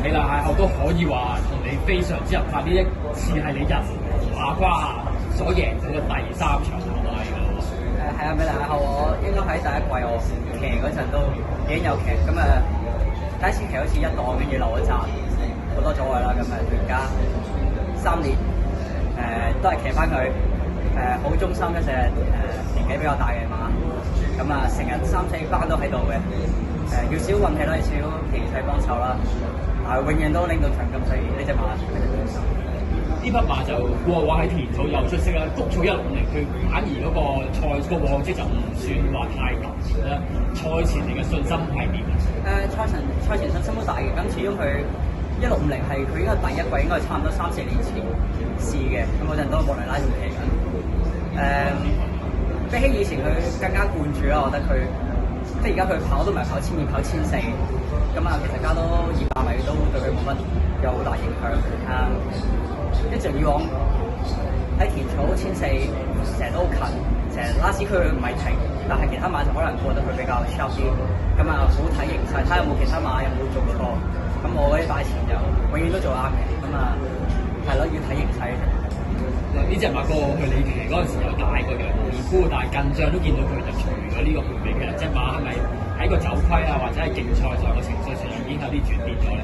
你啦邂逅都可以話同你非常之合拍，呢一次係你人馬瓜所贏到嘅第3場賽馬嚟㗎咯。係啊，美麗邂逅我應該喺第一季我騎嗰陣都已經有騎，咁第一次騎好似1檔，跟住留咗站好多阻礙啦，咁而家3年都係騎翻佢好忠心一隻年紀比較大嘅馬，咁成日3、4班都喺度嘅，要少運氣啦，要少騎勢幫手啦，但係永遠都拎到獎金，所以呢隻馬呢匹馬就過往喺田草有出色啦，谷草160，佢反而嗰個賽個往績就唔算話太特別啦。賽前你嘅信心係點？賽前信心都大嘅，咁始終佢1650係佢應該第一季應該係差唔多3、4年前試嘅，咁嗰陣都莫雷拉仲騎緊。比起以前佢更加灌注啦，我覺得佢即係而家佢跑都唔係跑1200，跑1400，咁其實加多200米都對佢冇乜有好大影響。一直以往喺田草1400成日都好近，成日拉屎區佢唔係停，但係其他馬就可能過得佢比較 sharp 啲，咁好睇形勢，睇下有冇其他馬有冇做錯，咁我嗰啲擺前就永遠都做啱嘅，咁係咯，要睇形勢。呢隻馬過去你騎嗰陣時有大個樣年夫，但係近仗都見到佢就除咗呢個配備，其實隻馬係咪喺個走規啊，或者係競賽上個情緒上已經有啲轉變咗咧？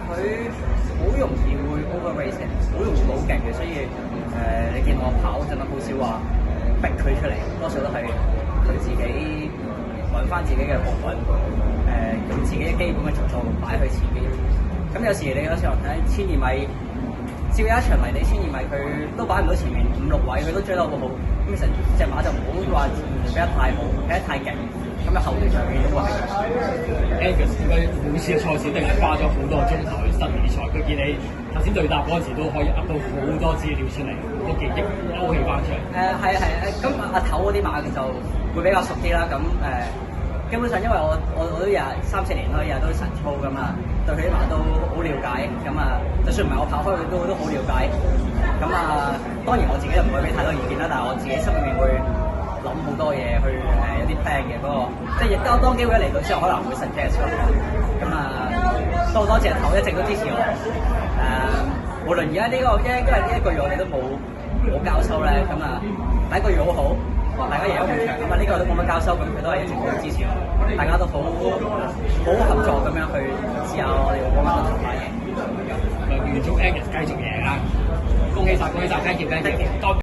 佢好容易會 over racing， 好容易好勁嘅，所以你見我跑真係好少話逼佢出嚟，多數都係佢自己揾翻自己嘅步穩，用自己基本嘅速度擺去前邊。咁有時你有時候睇1200米，照有一場泥地1200米，佢都擺唔到前面5、6位，佢都追得好好。咁其實隻馬就唔好話比得太好，比得太勁，咁後段上面都係。Angus 佢每次嘅賽事都係花咗好多個鐘頭去新比賽，佢見你頭先對答嗰陣時都可以噏到好多資料出嚟，好多記憶勾起翻出嚟。係，咁阿頭嗰啲馬就會比較熟啲啦。咁基本上因為我都日3、4年咯，日日都晨操咁對佢啲馬都好了解。咁就算唔係我跑開佢都好了解。咁當然我自己就唔會俾太多意見啦，但係我自己心裏面會諗好多嘢去有啲 plan 嘅。不過即係亦都當機會一嚟到之後，可能會 suggest 咯。咁多謝頭一直都支持我。無論而家呢一個月我哋都冇交收咧，咁第一個月好好。大家贏咗5場，呢個都冇乜交收，咁佢都係一直好支持我，大家都好合作咁樣去試下我哋嗰班同馬贏。預祝 Angus 繼續贏啦！恭喜晒，thank you。